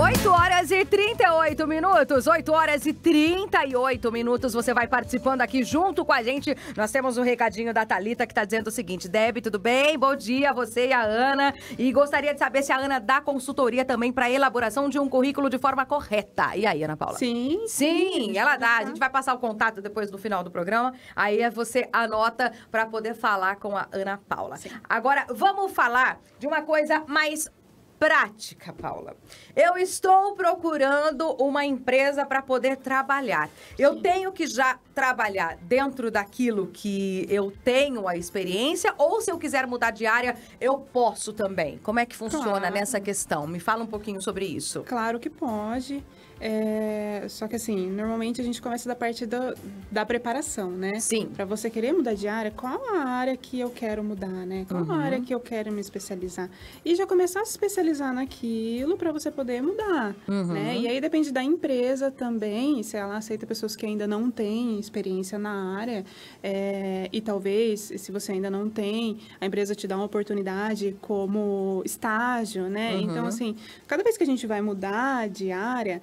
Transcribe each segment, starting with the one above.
8 horas e 38 minutos, 8 horas e 38 minutos, você vai participando aqui junto com a gente. Nós temos um recadinho da Thalita que tá dizendo o seguinte: Deb, tudo bem? Bom dia, você e a Ana. E gostaria de saber se a Ana dá consultoria também para elaboração de um currículo de forma correta. E aí, Ana Paula? Sim, ela dá. A gente vai passar o contato depois do final do programa. Aí você anota para poder falar com a Ana Paula. Sim. Agora, vamos falar de uma coisa mais prática, Paula. Eu estou procurando uma empresa para poder trabalhar. Eu tenho que já trabalhar dentro daquilo que eu tenho a experiência, ou se eu quiser mudar de área, eu posso também? Como é que funciona nessa questão? Me fala um pouquinho sobre isso. Claro que pode. Só que assim, normalmente a gente começa da parte da preparação, né? Sim. Para você querer mudar de área, qual a área que eu quero mudar, né? Qual a área que eu quero me especializar? E já começar a se especializar naquilo para você poder mudar, né? E aí depende da empresa também, se ela aceita pessoas que ainda não têm experiência na área, e talvez, se você ainda não tem, a empresa te dá uma oportunidade como estágio, né? Então, assim, cada vez que a gente vai mudar de área,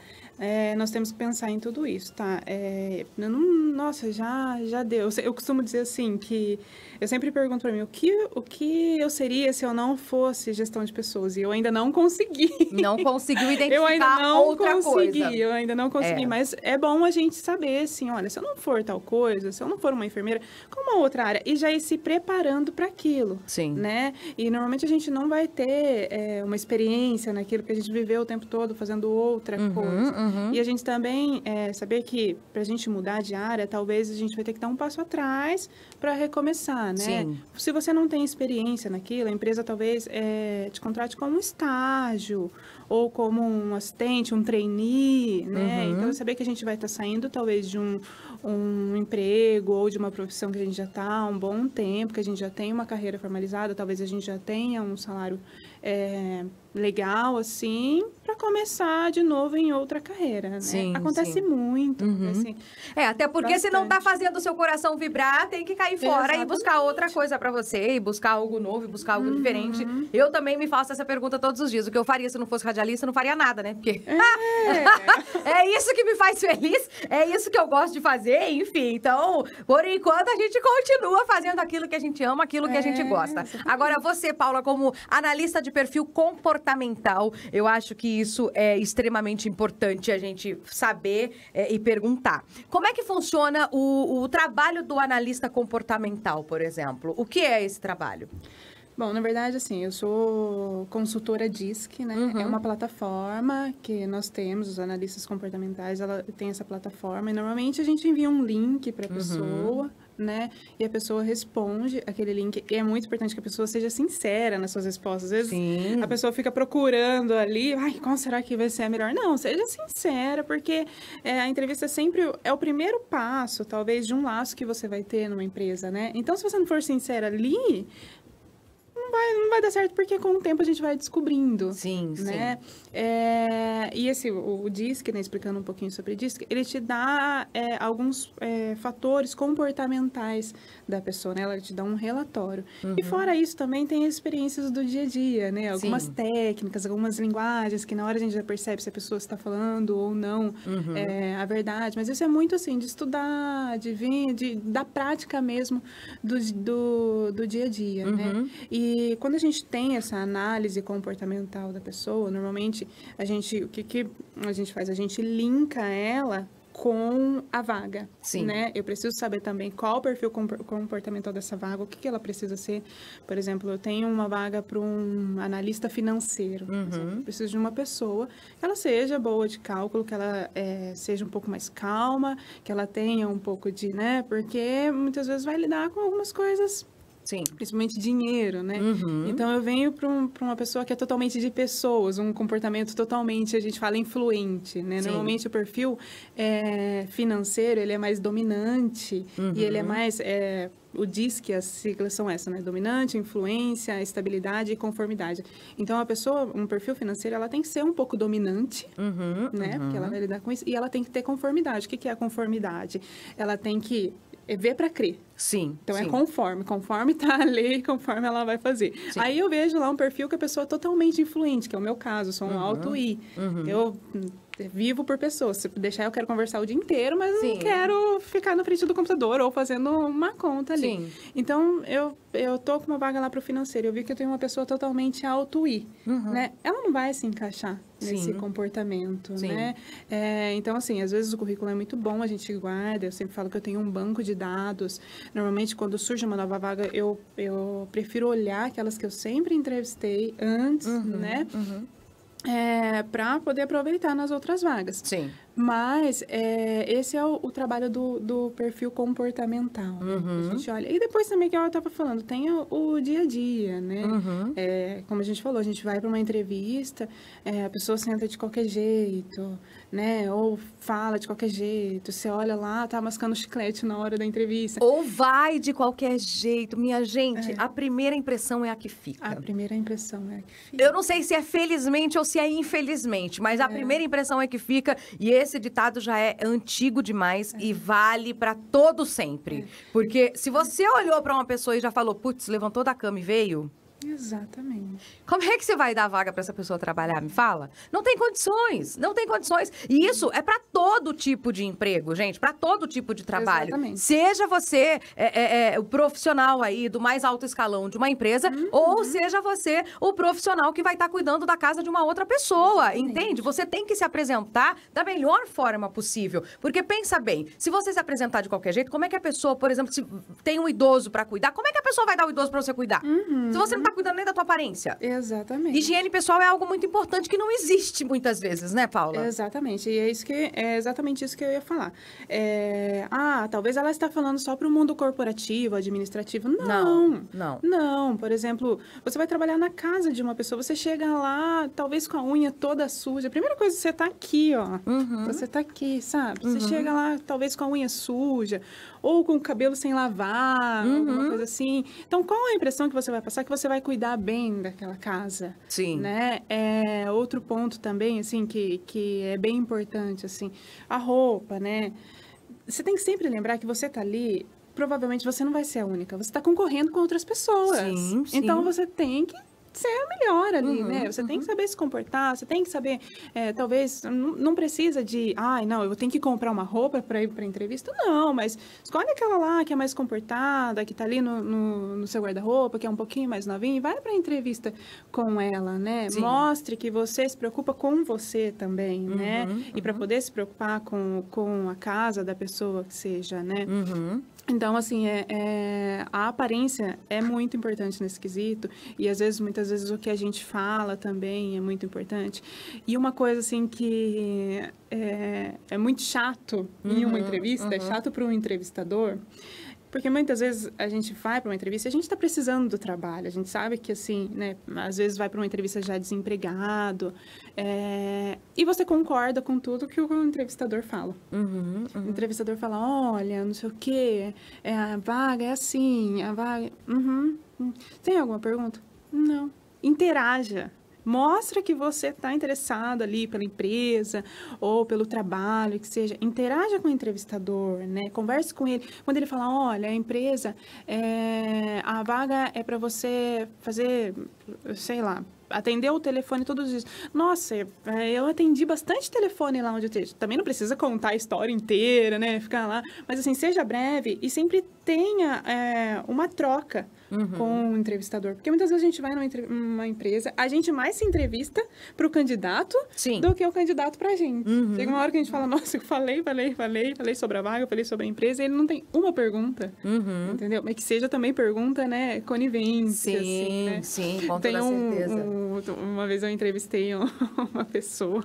nós temos que pensar em tudo isso, tá? Nossa, já deu. Eu costumo dizer assim, que eu sempre pergunto para mim, o que eu seria se eu não fosse gestão de pessoas? E eu ainda não consegui. Não conseguiu identificar eu ainda não outra consegui, coisa. Eu ainda não consegui, mas é bom a gente saber, assim, olha, se eu não for tal coisa, se eu não for uma enfermeira, qual uma outra área? E já ir se preparando para aquilo, Sim. né? E normalmente a gente não vai ter uma experiência naquilo que a gente viveu o tempo todo fazendo outra coisa. E a gente também saber que para a gente mudar de área, talvez a gente vai ter que dar um passo atrás para recomeçar, né? Sim. Se você não tem experiência naquilo, a empresa talvez te contrate como um estágio ou como um assistente, um trainee, né? Então, saber que a gente vai estar saindo talvez de um emprego ou de uma profissão que a gente já está há um bom tempo, que a gente já tem uma carreira formalizada, talvez a gente já tenha um salário legal, assim, para começar de novo em outra carreira, né? Sim, acontece muito, assim. Até porque se não tá fazendo o seu coração vibrar, tem que cair fora e buscar outra coisa para você, e buscar algo novo, e buscar algo diferente. Eu também me faço essa pergunta todos os dias. O que eu faria se não fosse radialista? Eu não faria nada, né? Porque é isso que me faz feliz, é isso que eu gosto de fazer, enfim. Então, por enquanto, a gente continua fazendo aquilo que a gente ama, aquilo que a gente gosta. Agora, você, Paula, como analista de perfil comportamental, eu acho que isso é extremamente importante a gente saber e perguntar. Como é que funciona o trabalho do analista comportamental, por exemplo? O que é esse trabalho? Bom, na verdade, assim, eu sou consultora DISC, né? É uma plataforma que nós temos, os analistas comportamentais, ela tem essa plataforma e normalmente a gente envia um link para a pessoa, né? E a pessoa responde aquele link. E é muito importante que a pessoa seja sincera nas suas respostas. Às vezes a pessoa fica procurando ali, qual será que vai ser a melhor? Não, seja sincera, porque a entrevista sempre é o primeiro passo, talvez, de um laço que você vai ter numa empresa, né? Então, se você não for sincera ali, não vai dar certo, porque com o tempo a gente vai descobrindo. Sim, né? E o DISC, né, explicando um pouquinho sobre o DISC, ele te dá alguns fatores comportamentais da pessoa, né? Ela te dá um relatório. E fora isso, também tem experiências do dia a dia, né? Algumas técnicas, algumas linguagens, que na hora a gente já percebe se a pessoa está falando ou não a verdade. Mas isso é muito, assim, de estudar, de vir, da prática mesmo do dia a dia, né? E quando a gente tem essa análise comportamental da pessoa, normalmente o que a gente faz? A gente linka ela com a vaga, né? Eu preciso saber também qual o perfil comportamental dessa vaga, o que ela precisa ser. Por exemplo, eu tenho uma vaga para um analista financeiro. Eu preciso de uma pessoa que ela seja boa de cálculo, que ela seja um pouco mais calma, que ela tenha um pouco de, né? Porque muitas vezes vai lidar com algumas coisas, principalmente dinheiro, né? Então, eu venho para uma pessoa que é totalmente de pessoas, um comportamento totalmente, a gente fala, influente, né? Normalmente, o perfil financeiro, ele é mais dominante e ele é mais... o DISC, as siglas são essas, né? Dominante, influência, estabilidade e conformidade. Então, um perfil financeiro, ela tem que ser um pouco dominante, né? Porque ela vai lidar com isso. E ela tem que ter conformidade. O que é a conformidade? Ela tem que ver para crer. Sim. Então, sim. é conforme tá a lei, conforme ela vai fazer. Sim. Aí eu vejo lá um perfil que a pessoa é totalmente influente, que é o meu caso, sou um alto I. Eu vivo por pessoas. Se deixar, eu quero conversar o dia inteiro, mas eu não quero ficar na frente do computador ou fazendo uma conta ali. Sim. Então, eu tô com uma vaga lá pro financeiro. Eu vi que eu tenho uma pessoa totalmente alto I, né? Ela não vai se encaixar nesse comportamento, né? Então, assim, às vezes o currículo é muito bom, a gente guarda. Eu sempre falo que eu tenho um banco de dados. Normalmente, quando surge uma nova vaga, eu prefiro olhar aquelas que eu sempre entrevistei antes, né? Para poder aproveitar nas outras vagas. Sim. Mas esse é o trabalho do perfil comportamental. A gente olha. E depois também, que eu estava falando, tem o dia a dia, né? Como a gente falou, a gente vai para uma entrevista, a pessoa senta de qualquer jeito, né? Ou fala de qualquer jeito. Você olha lá, tá mascando chiclete na hora da entrevista. Ou vai de qualquer jeito. Minha gente, a primeira impressão é a que fica. A primeira impressão é a que fica. Eu não sei se é felizmente ou se é infelizmente, mas a primeira impressão é que fica. E esse ditado já é antigo demais e vale pra todo sempre. Porque se você olhou pra uma pessoa e já falou, putz, levantou da cama e veio... Exatamente. Como é que você vai dar vaga para essa pessoa trabalhar? Me fala. Não tem condições, não tem condições. E isso é para todo tipo de emprego, gente, para todo tipo de trabalho. Exatamente. Seja você o profissional aí do mais alto escalão de uma empresa, ou seja você o profissional que vai estar cuidando da casa de uma outra pessoa, entende? Você tem que se apresentar da melhor forma possível. Porque pensa bem, se você se apresentar de qualquer jeito, como é que a pessoa, por exemplo, se tem um idoso para cuidar, como é que a pessoa vai dar o idoso para você cuidar? Se você não tá cuidando nem da tua aparência. Exatamente. Higiene pessoal é algo muito importante que não existe muitas vezes, né, Paula? Exatamente. E é exatamente isso que eu ia falar. Talvez ela está falando só para o mundo corporativo, administrativo. Não. Por exemplo, você vai trabalhar na casa de uma pessoa, você chega lá, talvez com a unha toda suja. A primeira coisa, você tá aqui, ó. Você tá aqui, sabe? Você chega lá, talvez com a unha suja, ou com o cabelo sem lavar, alguma coisa assim. Então, qual a impressão que você vai passar? Que você vai cuidar bem daquela casa. Sim. Né? Outro ponto também, assim, que é bem importante, assim, a roupa, né? Você tem que sempre lembrar que você tá ali, provavelmente você não vai ser a única. Você tá concorrendo com outras pessoas. Sim. Então, você tem que ser a melhor ali, né? Você tem que saber se comportar, você tem que saber, talvez, não precisa de, eu tenho que comprar uma roupa para ir para entrevista. Não, mas escolhe aquela lá que é mais comportada, que tá ali no seu guarda-roupa, que é um pouquinho mais novinha, e vai para entrevista com ela, né? Sim. Mostre que você se preocupa com você também, né? E para poder se preocupar com a casa da pessoa que seja, né? Então, assim, a aparência é muito importante nesse quesito. E, muitas vezes, o que a gente fala também é muito importante. E uma coisa, assim, que é muito chato em uma entrevista, é chato para um entrevistador... Porque muitas vezes a gente vai para uma entrevista e a gente está precisando do trabalho. A gente sabe que, assim, né, às vezes vai para uma entrevista já desempregado. E você concorda com tudo que o entrevistador fala. O entrevistador fala, olha, não sei o quê, a vaga é assim, a vaga... Tem alguma pergunta? Não. Interaja. Mostra que você está interessado ali pela empresa ou pelo trabalho, que seja. Interaja com o entrevistador, né? Converse com ele. Quando ele falar, olha, a empresa, a vaga é para você fazer, sei lá, atender o telefone todos os dias. Nossa, eu atendi bastante telefone lá onde eu esteja. Também não precisa contar a história inteira, né? Ficar lá. Mas, assim, seja breve e sempre tenha uma troca com o entrevistador. Porque muitas vezes a gente vai numa empresa, a gente mais se entrevista para o candidato do que o candidato para a gente. Chega uma hora que a gente fala, nossa, eu falei sobre a vaga, eu falei sobre a empresa, e ele não tem uma pergunta, entendeu? Mas que seja também pergunta, né, conivente, sim, assim, né? Sim, com toda certeza. Uma vez eu entrevistei uma pessoa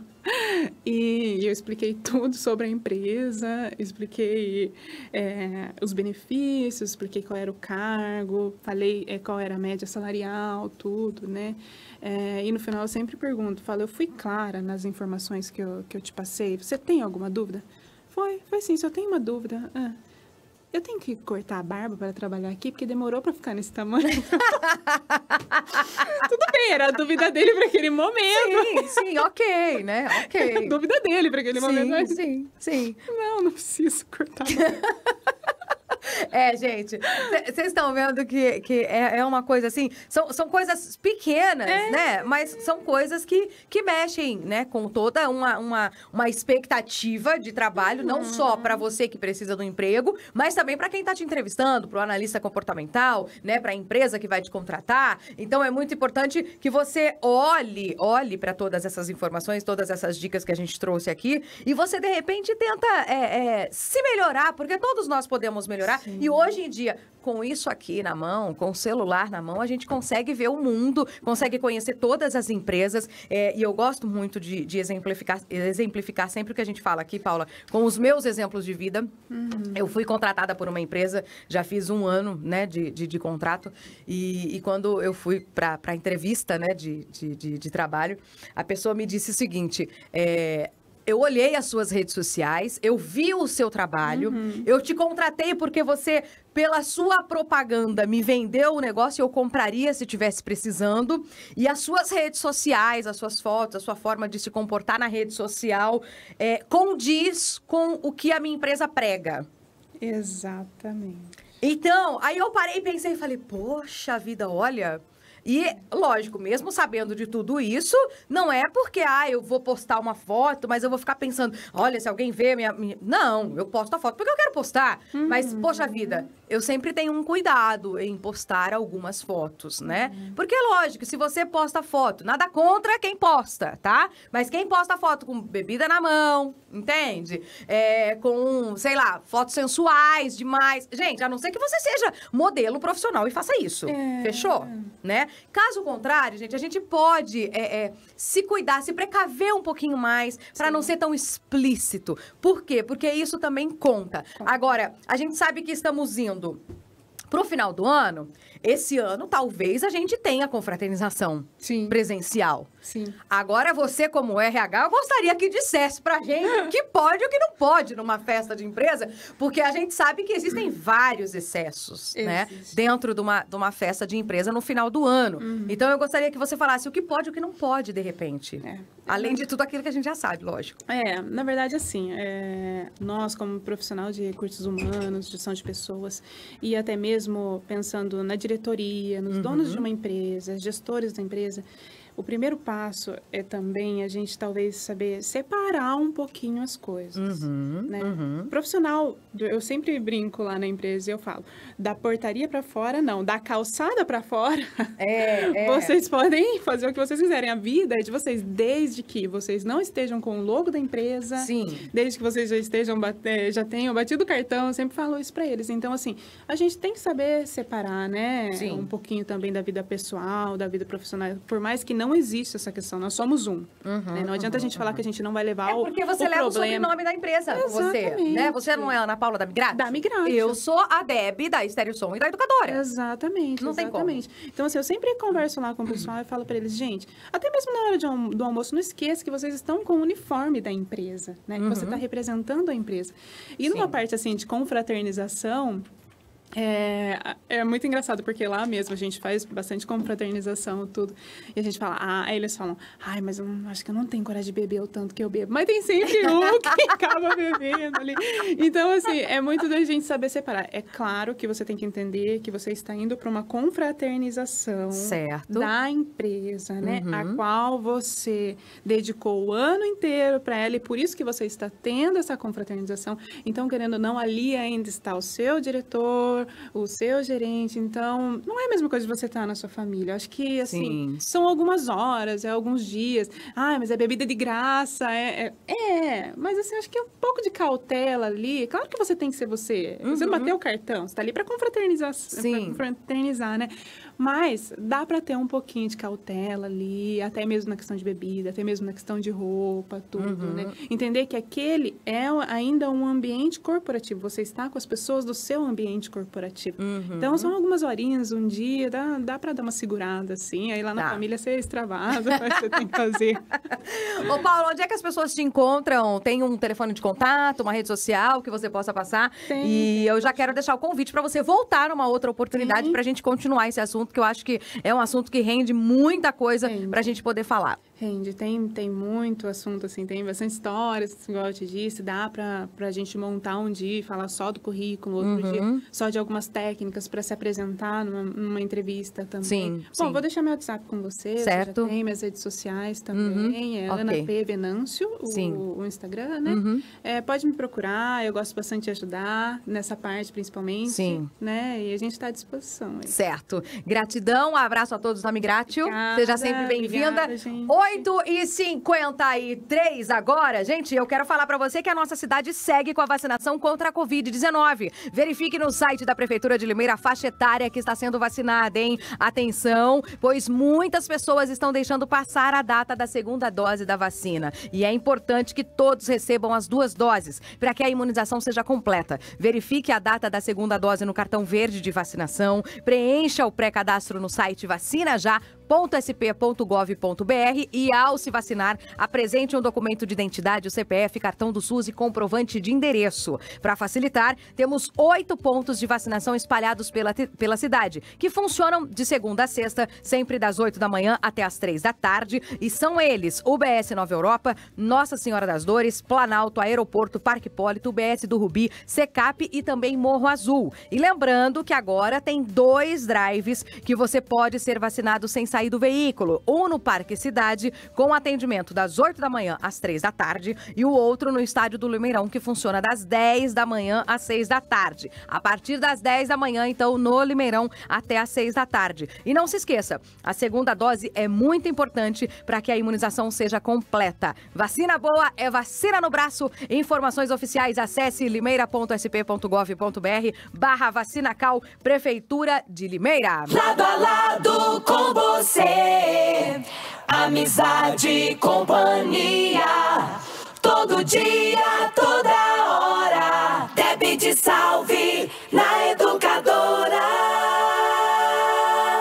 e eu expliquei tudo sobre a empresa, expliquei os benefícios, expliquei qual era o cargo, falei qual era a média salarial, tudo, né? E no final eu sempre pergunto, eu fui clara nas informações que eu te passei? Você tem alguma dúvida? Foi sim, só tenho uma dúvida. Eu tenho que cortar a barba para trabalhar aqui, porque demorou para ficar nesse tamanho. Tudo bem, era a dúvida dele para aquele momento. Sim, ok, né? Ok. Era a dúvida dele para aquele momento. Mas... Sim. Não preciso cortar a barba. Gente, vocês estão vendo que é uma coisa assim, são coisas pequenas, né? Mas são coisas que mexem, né? Com toda uma expectativa de trabalho, não só para você que precisa do emprego, mas também para quem está te entrevistando, para o analista comportamental, né? Para a empresa que vai te contratar. Então, é muito importante que você olhe para todas essas informações, todas essas dicas que a gente trouxe aqui, e você, de repente, tenta se melhorar, porque todos nós podemos melhorar. Sim. E hoje em dia, com isso aqui na mão, com o celular na mão, a gente consegue ver o mundo, consegue conhecer todas as empresas. E eu gosto muito de exemplificar sempre o que a gente fala aqui, Paula, com os meus exemplos de vida. Eu fui contratada por uma empresa, já fiz 1 ano, né, de contrato. E quando eu fui para a entrevista, né, de trabalho, a pessoa me disse o seguinte... Eu olhei as suas redes sociais, eu vi o seu trabalho, eu te contratei porque você, pela sua propaganda, me vendeu o negócio e eu compraria se tivesse precisando. E as suas redes sociais, as suas fotos, a sua forma de se comportar na rede social, condiz com o que a minha empresa prega. Exatamente. Então, aí eu parei e pensei e falei, poxa vida, olha... E, lógico, mesmo sabendo de tudo isso, não é porque, eu vou postar uma foto, mas eu vou ficar pensando, olha, se alguém vê minha... Não, eu posto a foto porque eu quero postar. Mas, poxa vida, eu sempre tenho um cuidado em postar algumas fotos, né? Porque, lógico, se você posta foto, nada contra quem posta, tá? Mas quem posta foto com bebida na mão, entende? Com, sei lá, fotos sensuais demais. Gente, a não ser que você seja modelo profissional e faça isso. Fechou? Né? Caso contrário, gente, a gente pode se cuidar, se precaver um pouquinho mais para não ser tão explícito. Por quê? Porque isso também conta. Agora, a gente sabe que estamos indo pro final do ano. Esse ano, talvez, a gente tenha confraternização presencial. Sim. Agora, você, como RH, eu gostaria que dissesse pra gente o que pode e o que não pode numa festa de empresa, porque a gente sabe que existem vários excessos, né? Dentro de uma festa de empresa no final do ano. Então, eu gostaria que você falasse o que pode e o que não pode, de repente. Além de tudo aquilo que a gente já sabe, lógico. Na verdade, assim, nós, como profissional de recursos humanos, gestão de pessoas, e até mesmo pensando na diretoria, nos donos de uma empresa, gestores da empresa, o primeiro passo é também a gente talvez saber separar um pouquinho as coisas, né? Profissional, eu sempre brinco lá na empresa e eu falo, da portaria para fora, não, da calçada para fora, vocês podem fazer o que vocês quiserem. A vida é de vocês, desde que vocês não estejam com o logo da empresa, desde que vocês já tenham batido o cartão, eu sempre falo isso para eles. Então, assim, a gente tem que saber separar, né? Um pouquinho também da vida pessoal, da vida profissional, por mais que não existe essa questão, nós somos né? Não adianta a gente falar que a gente não vai levar o problema. Porque você leva o sobrenome da empresa com você, né? Você não é a Ana Paula da Migrate? Da Migrate. Eu sou a Deb da Estéreo Som e da Educadora. Exatamente. Não tem como. Então, assim, eu sempre converso lá com o pessoal e falo para eles, gente, até mesmo na hora do almoço, não esqueça que vocês estão com o uniforme da empresa, né? Que você está representando a empresa. E numa parte, assim, de confraternização, é muito engraçado, porque lá mesmo a gente faz bastante confraternização, tudo. E a gente fala, aí eles falam, mas eu acho que eu não tenho coragem de beber o tanto que eu bebo. Mas tem sempre um que acaba bebendo ali. Então, assim, é muito da gente saber separar. É claro que você tem que entender que você está indo para uma confraternização da empresa, né? A qual você dedicou o ano inteiro para ela e por isso que você está tendo essa confraternização. Então, querendo ou não, ali ainda está o seu diretor, o seu gerente, então não é a mesma coisa de você estar na sua família. Eu acho que, assim, são algumas horas, alguns dias. Mas é bebida de graça, mas assim, acho que é um pouco de cautela ali. Claro que você tem que ser você. Você não bateu o cartão, você tá ali para confraternizar, né? Mas dá para ter um pouquinho de cautela ali, até mesmo na questão de bebida, até mesmo na questão de roupa, tudo, né? Entender que aquele é ainda um ambiente corporativo. Você está com as pessoas do seu ambiente corporativo. Então, são algumas horinhas, um dia, dá para dar uma segurada, assim. Aí lá na família você extravasa, mas você tem que fazer. Ô, Paulo, onde é que as pessoas te encontram? Tem um telefone de contato, uma rede social que você possa passar? E eu já quero deixar o convite para você voltar numa outra oportunidade para a gente continuar esse assunto, que eu acho que é um assunto que rende muita coisa para a gente poder falar. Rende, tem muito assunto, assim, tem bastante histórias, igual eu te disse, dá pra gente montar um dia e falar só do currículo, outro dia só de algumas técnicas para se apresentar numa entrevista também. Sim, Bom, sim. vou deixar meu WhatsApp com você, Certo. já tem minhas redes sociais também, é Ana P. Venâncio, o Instagram, né? Pode me procurar, eu gosto bastante de ajudar, nessa parte principalmente, Sim. né? E a gente está à disposição. Certo. Gratidão, um abraço a todos da Migratio. Seja sempre bem-vinda. 8h53 agora. Gente, eu quero falar pra você que a nossa cidade segue com a vacinação contra a Covid-19. Verifique no site da Prefeitura de Limeira a faixa etária que está sendo vacinada, hein? Atenção, pois muitas pessoas estão deixando passar a data da segunda dose da vacina. E é importante que todos recebam as 2 doses, para que a imunização seja completa. Verifique a data da segunda dose no cartão verde de vacinação, preencha o pré-cadastro no site vacinajá.sp.gov.br e, ao se vacinar, apresente um documento de identidade, o CPF, cartão do SUS e comprovante de endereço. Para facilitar, temos 8 pontos de vacinação espalhados pela cidade, que funcionam de segunda a sexta, sempre das 8 da manhã até as 3 da tarde, e são eles: UBS Nova Europa, Nossa Senhora das Dores, Planalto, Aeroporto, Parque Hipólito, UBS do Rubi, Secap e também Morro Azul. E lembrando que agora tem 2 drives que você pode ser vacinado sem sair do veículo. Um no Parque Cidade, com atendimento das 8 da manhã às 3 da tarde, e o outro no Estádio do Limeirão, que funciona das 10 da manhã às 6 da tarde. A partir das 10 da manhã, então, no Limeirão, até às 6 da tarde. E não se esqueça, a segunda dose é muito importante para que a imunização seja completa. Vacina boa é vacina no braço. Informações oficiais, acesse limeira.sp.gov.br/vacinacal, Prefeitura de Limeira. Lado a lado com você, amizade e companhia, todo dia, toda hora, Deb de Salve na Educadora.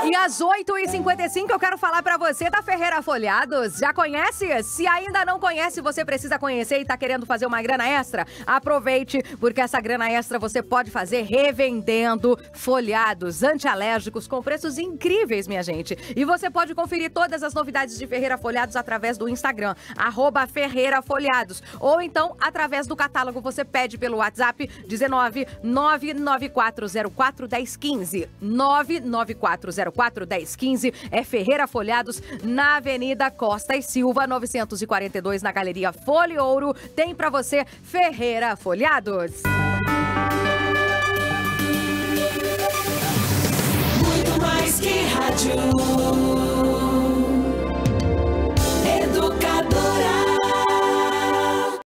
E às 8h55 eu quero falar pra você da Ferreira Folhados. Já conhece? Se ainda não conhece, você precisa conhecer e tá querendo fazer uma grana extra? Aproveite, porque essa grana extra você pode fazer revendendo folhados antialérgicos com preços incríveis, minha gente. E você pode conferir todas as novidades de Ferreira Folhados através do Instagram, @FerreiraFolhados. Ou então, através do catálogo, você pede pelo WhatsApp 19994041015. 994041015 é Ferreira Folhados, na Avenida Costa e Silva, 942, na Galeria Folha Ouro. Tem pra você Ferreira Folhados. Muito mais que rádio.